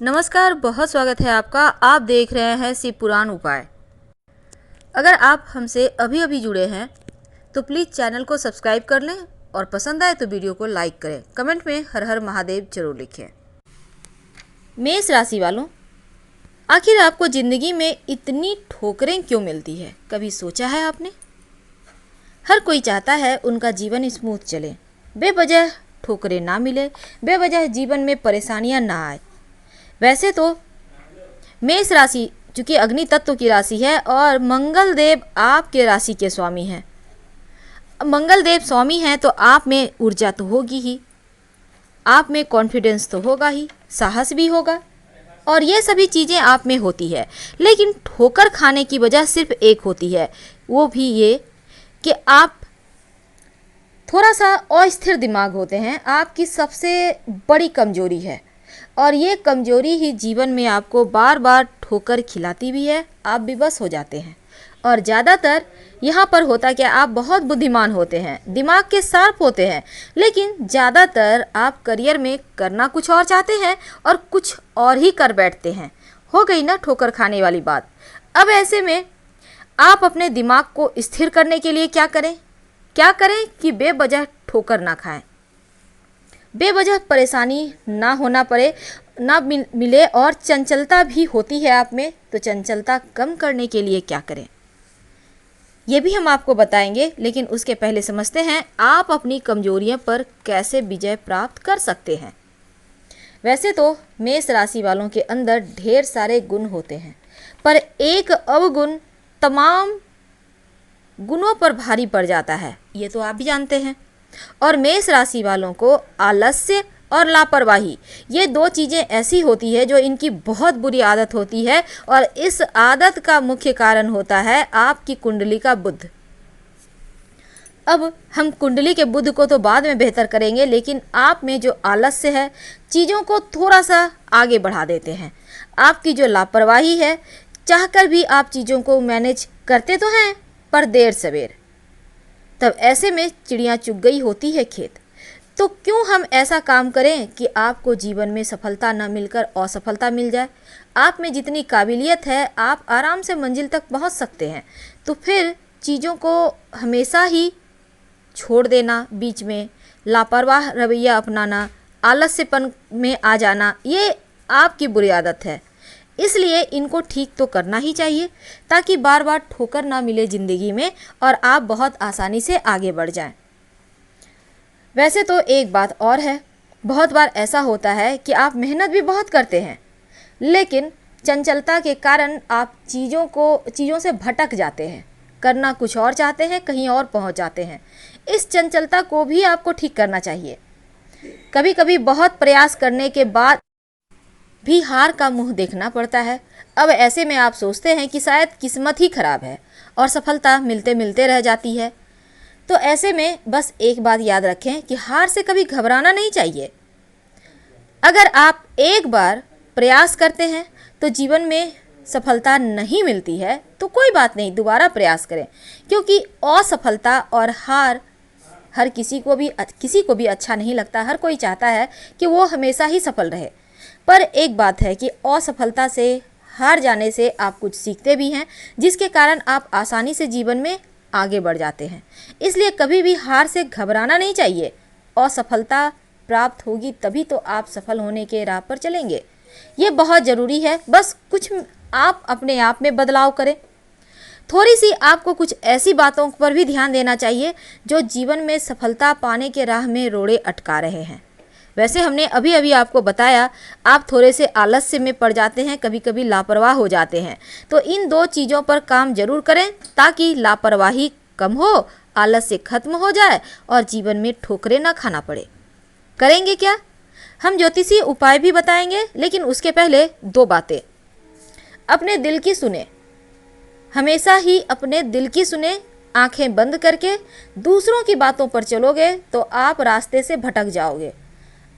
नमस्कार, बहुत स्वागत है आपका। आप देख रहे हैं शिव पुराण उपाय। अगर आप हमसे अभी अभी जुड़े हैं तो प्लीज़ चैनल को सब्सक्राइब कर लें और पसंद आए तो वीडियो को लाइक करें। कमेंट में हर हर महादेव जरूर लिखें। मेष राशि वालों, आखिर आपको ज़िंदगी में इतनी ठोकरें क्यों मिलती है, कभी सोचा है आपने? हर कोई चाहता है उनका जीवन स्मूथ चले, बेवजह ठोकरें ना मिले, बेवजह जीवन में परेशानियां ना आए। वैसे तो मेष राशि चूँकि अग्नि तत्व की राशि है और मंगल देव आपके राशि के स्वामी हैं। मंगल देव स्वामी हैं तो आप में ऊर्जा तो होगी ही, आप में कॉन्फिडेंस तो होगा ही, साहस भी होगा और ये सभी चीज़ें आप में होती है। लेकिन ठोकर खाने की वजह सिर्फ एक होती है, वो भी ये कि आप थोड़ा सा अस्थिर दिमाग होते हैं। आपकी सबसे बड़ी कमजोरी है और ये कमजोरी ही जीवन में आपको बार बार ठोकर खिलाती भी है। आप विवश हो जाते हैं और ज़्यादातर यहाँ पर होता क्या, आप बहुत बुद्धिमान होते हैं, दिमाग के शार्प होते हैं, लेकिन ज़्यादातर आप करियर में करना कुछ और चाहते हैं और कुछ और ही कर बैठते हैं। हो गई ना ठोकर खाने वाली बात। अब ऐसे में आप अपने दिमाग को स्थिर करने के लिए क्या करें कि बेवजह ठोकर ना खाएं, बेवजह परेशानी ना होना पड़े, ना मिले। और चंचलता भी होती है आप में, तो चंचलता कम करने के लिए क्या करें ये भी हम आपको बताएंगे। लेकिन उसके पहले समझते हैं आप अपनी कमजोरियों पर कैसे विजय प्राप्त कर सकते हैं। वैसे तो मेष राशि वालों के अंदर ढेर सारे गुण होते हैं, पर एक अवगुण तमाम गुणों पर भारी पड़ जाता है, ये तो आप भी जानते हैं। और मेष राशि वालों को आलस्य और लापरवाही, ये दो चीज़ें ऐसी होती है जो इनकी बहुत बुरी आदत होती है और इस आदत का मुख्य कारण होता है आपकी कुंडली का बुध। अब हम कुंडली के बुध को तो बाद में बेहतर करेंगे, लेकिन आप में जो आलस्य है चीज़ों को थोड़ा सा आगे बढ़ा देते हैं। आपकी जो लापरवाही है, चाहकर भी आप चीज़ों को मैनेज करते तो हैं पर देर सवेर, तब ऐसे में चिड़िया चुग गई होती है खेत। तो क्यों हम ऐसा काम करें कि आपको जीवन में सफलता न मिलकर असफलता मिल जाए। आप में जितनी काबिलियत है आप आराम से मंजिल तक पहुंच सकते हैं, तो फिर चीज़ों को हमेशा ही छोड़ देना, बीच में लापरवाह रवैया अपनाना, आलस्यपन में आ जाना, ये आपकी बुरी आदत है। इसलिए इनको ठीक तो करना ही चाहिए ताकि बार बार ठोकर ना मिले ज़िंदगी में और आप बहुत आसानी से आगे बढ़ जाएं। वैसे तो एक बात और है, बहुत बार ऐसा होता है कि आप मेहनत भी बहुत करते हैं, लेकिन चंचलता के कारण आप चीज़ों से भटक जाते हैं, करना कुछ और चाहते हैं, कहीं और पहुंच जाते हैं। इस चंचलता को भी आपको ठीक करना चाहिए। कभी कभी बहुत प्रयास करने के बाद भी हार का मुंह देखना पड़ता है। अब ऐसे में आप सोचते हैं कि शायद किस्मत ही खराब है और सफलता मिलते मिलते रह जाती है। तो ऐसे में बस एक बात याद रखें कि हार से कभी घबराना नहीं चाहिए। अगर आप एक बार प्रयास करते हैं तो जीवन में सफलता नहीं मिलती है तो कोई बात नहीं, दोबारा प्रयास करें, क्योंकि असफलता और हार हर किसी को भी अच्छा नहीं लगता। हर कोई चाहता है कि वो हमेशा ही सफल रहे। पर एक बात है कि असफलता से, हार जाने से आप कुछ सीखते भी हैं, जिसके कारण आप आसानी से जीवन में आगे बढ़ जाते हैं। इसलिए कभी भी हार से घबराना नहीं चाहिए। असफलता प्राप्त होगी तभी तो आप सफल होने के राह पर चलेंगे। ये बहुत ज़रूरी है। बस कुछ आप अपने आप में बदलाव करें। थोड़ी सी आपको कुछ ऐसी बातों पर भी ध्यान देना चाहिए जो जीवन में सफलता पाने के राह में रोड़े अटका रहे हैं। वैसे हमने अभी अभी आपको बताया, आप थोड़े से आलस्य में पड़ जाते हैं, कभी कभी लापरवाह हो जाते हैं। तो इन दो चीज़ों पर काम जरूर करें ताकि लापरवाही कम हो, आलस्य खत्म हो जाए और जीवन में ठोकरें ना खाना पड़े। करेंगे क्या? हम ज्योतिषीय उपाय भी बताएंगे, लेकिन उसके पहले दो बातें। अपने दिल की सुने, हमेशा ही अपने दिल की सुने। आंखें बंद करके दूसरों की बातों पर चलोगे तो आप रास्ते से भटक जाओगे।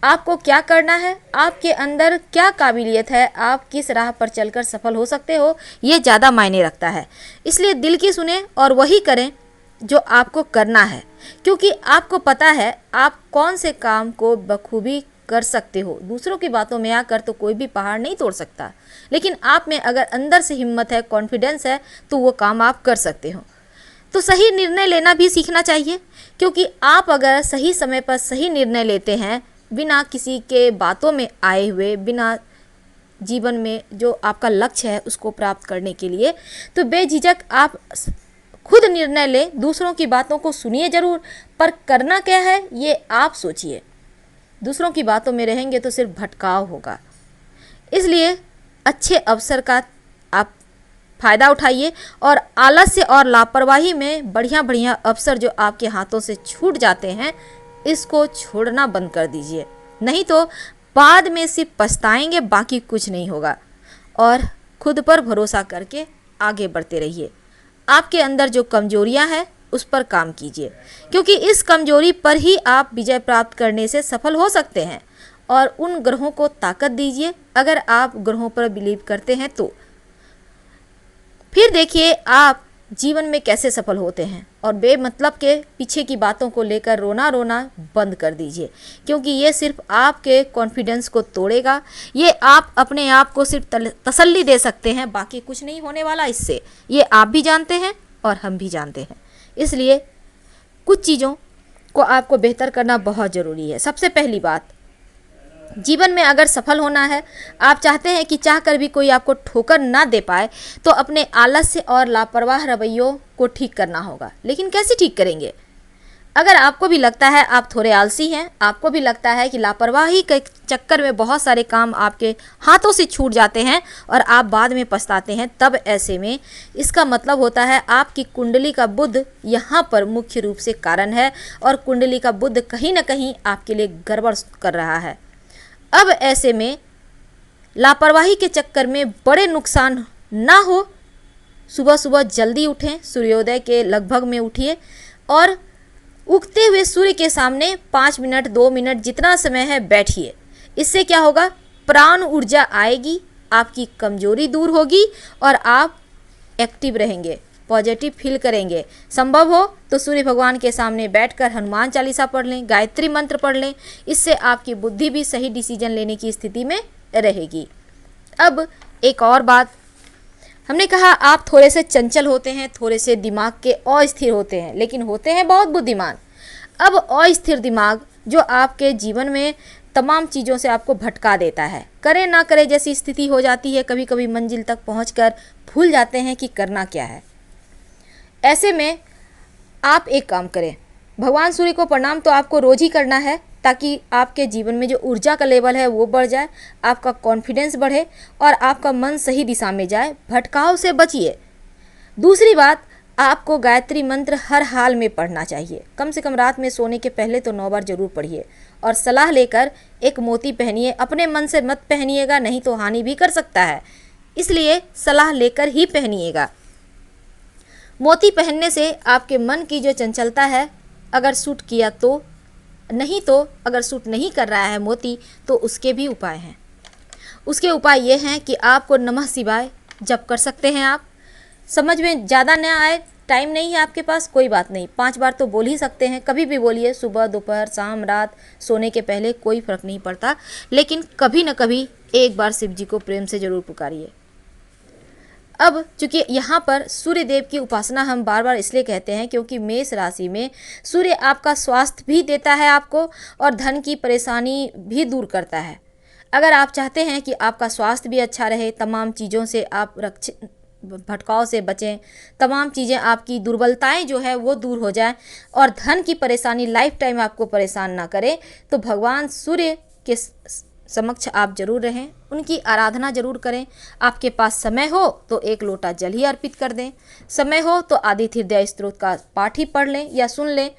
आपको क्या करना है, आपके अंदर क्या काबिलियत है, आप किस राह पर चलकर सफल हो सकते हो, ये ज़्यादा मायने रखता है। इसलिए दिल की सुने और वही करें जो आपको करना है, क्योंकि आपको पता है आप कौन से काम को बखूबी कर सकते हो। दूसरों की बातों में आकर तो कोई भी पहाड़ नहीं तोड़ सकता, लेकिन आप में अगर अंदर से हिम्मत है, कॉन्फिडेंस है, तो वो काम आप कर सकते हो। तो सही निर्णय लेना भी सीखना चाहिए, क्योंकि आप अगर सही समय पर सही निर्णय लेते हैं, बिना किसी के बातों में आए हुए, बिना जीवन में जो आपका लक्ष्य है उसको प्राप्त करने के लिए, तो बेझिझक आप खुद निर्णय लें। दूसरों की बातों को सुनिए ज़रूर, पर करना क्या है ये आप सोचिए। दूसरों की बातों में रहेंगे तो सिर्फ भटकाव होगा। इसलिए अच्छे अवसर का आप फ़ायदा उठाइए और आलस्य और लापरवाही में बढ़िया बढ़िया अवसर जो आपके हाथों से छूट जाते हैं, इसको छोड़ना बंद कर दीजिए। नहीं तो बाद में सिर्फ पछताएंगे, बाकी कुछ नहीं होगा। और खुद पर भरोसा करके आगे बढ़ते रहिए। आपके अंदर जो कमजोरियां हैं उस पर काम कीजिए, क्योंकि इस कमजोरी पर ही आप विजय प्राप्त करने से सफल हो सकते हैं। और उन ग्रहों को ताकत दीजिए, अगर आप ग्रहों पर बिलीव करते हैं तो। फिर देखिए आप जीवन में कैसे सफल होते हैं। और बेमतलब के पीछे की बातों को लेकर रोना बंद कर दीजिए, क्योंकि ये सिर्फ आपके कॉन्फिडेंस को तोड़ेगा। ये आप अपने आप को सिर्फ तसल्ली दे सकते हैं, बाकी कुछ नहीं होने वाला इससे। ये आप भी जानते हैं और हम भी जानते हैं। इसलिए कुछ चीज़ों को आपको बेहतर करना बहुत ज़रूरी है। सबसे पहली बात, जीवन में अगर सफल होना है, आप चाहते हैं कि चाहकर भी कोई आपको ठोकर ना दे पाए, तो अपने आलस्य और लापरवाह रवैयों को ठीक करना होगा। लेकिन कैसे ठीक करेंगे? अगर आपको भी लगता है आप थोड़े आलसी हैं, आपको भी लगता है कि लापरवाही के चक्कर में बहुत सारे काम आपके हाथों से छूट जाते हैं और आप बाद में पछताते हैं, तब ऐसे में इसका मतलब होता है आपकी कुंडली का बुध यहाँ पर मुख्य रूप से कारण है, और कुंडली का बुध कहीं ना कहीं आपके लिए गड़बड़ कर रहा है। अब ऐसे में लापरवाही के चक्कर में बड़े नुकसान ना हो, सुबह सुबह जल्दी उठें, सूर्योदय के लगभग में उठिए और उगते हुए सूर्य के सामने 5 मिनट 2 मिनट जितना समय है बैठिए। इससे क्या होगा? प्राण ऊर्जा आएगी, आपकी कमजोरी दूर होगी और आप एक्टिव रहेंगे, पॉजिटिव फील करेंगे। संभव हो तो सूर्य भगवान के सामने बैठकर हनुमान चालीसा पढ़ लें, गायत्री मंत्र पढ़ लें। इससे आपकी बुद्धि भी सही डिसीजन लेने की स्थिति में रहेगी। अब एक और बात, हमने कहा आप थोड़े से चंचल होते हैं, थोड़े से दिमाग के अस्थिर होते हैं, लेकिन होते हैं बहुत बुद्धिमान। अब अस्थिर दिमाग जो आपके जीवन में तमाम चीज़ों से आपको भटका देता है, करे ना करे जैसी स्थिति हो जाती है। कभी कभी मंजिल तक पहुंचकर भूल जाते हैं कि करना क्या है। ऐसे में आप एक काम करें, भगवान सूर्य को प्रणाम तो आपको रोज ही करना है, ताकि आपके जीवन में जो ऊर्जा का लेवल है वो बढ़ जाए, आपका कॉन्फिडेंस बढ़े और आपका मन सही दिशा में जाए। भटकाव से बचिए। दूसरी बात, आपको गायत्री मंत्र हर हाल में पढ़ना चाहिए। कम से कम रात में सोने के पहले तो 9 बार जरूर पढ़िए। और सलाह लेकर एक मोती पहनिए, अपने मन से मत पहनिएगा, नहीं तो हानि भी कर सकता है, इसलिए सलाह लेकर ही पहनिएगा। मोती पहनने से आपके मन की जो चंचलता है, अगर सूट किया तो, नहीं तो अगर सूट नहीं कर रहा है मोती, तो उसके भी उपाय हैं। उसके उपाय ये हैं कि आपको नमः शिवाय जप कर सकते हैं। आप समझ में ज़्यादा न आए, टाइम नहीं है आपके पास, कोई बात नहीं, 5 बार तो बोल ही सकते हैं, कभी भी बोलिए, सुबह दोपहर शाम रात, सोने के पहले, कोई फ़र्क नहीं पड़ता। लेकिन कभी न कभी एक बार शिव जी को प्रेम से ज़रूर पुकारिए। अब चूँकि यहाँ पर सूर्य देव की उपासना हम बार बार इसलिए कहते हैं क्योंकि मेष राशि में सूर्य आपका स्वास्थ्य भी देता है आपको, और धन की परेशानी भी दूर करता है। अगर आप चाहते हैं कि आपका स्वास्थ्य भी अच्छा रहे, तमाम चीज़ों से आप भटकाव से बचें, तमाम चीज़ें आपकी दुर्बलताएं जो है वो दूर हो जाए और धन की परेशानी लाइफ टाइम आपको परेशान ना करे, तो भगवान सूर्य के समक्ष आप जरूर रहें, उनकी आराधना जरूर करें। आपके पास समय हो तो 1 लोटा जल ही अर्पित कर दें, समय हो तो आदित्य हृदय स्तोत्र का पाठ ही पढ़ लें या सुन लें।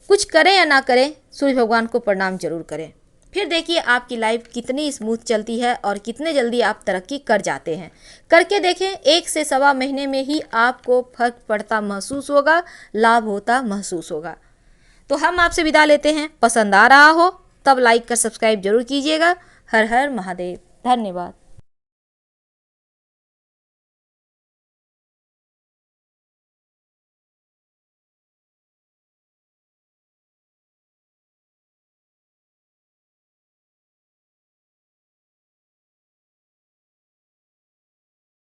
कुछ करें या ना करें, सूर्य भगवान को प्रणाम जरूर करें। फिर देखिए आपकी लाइफ कितनी स्मूथ चलती है और कितने जल्दी आप तरक्की कर जाते हैं। करके देखें, 1 से सवा महीने में ही आपको फर्क पड़ता महसूस होगा, लाभ होता महसूस होगा। तो हम आपसे विदा लेते हैं। पसंद आ रहा हो तब लाइक कर सब्सक्राइब जरूर कीजिएगा। हर हर महादेव। धन्यवाद।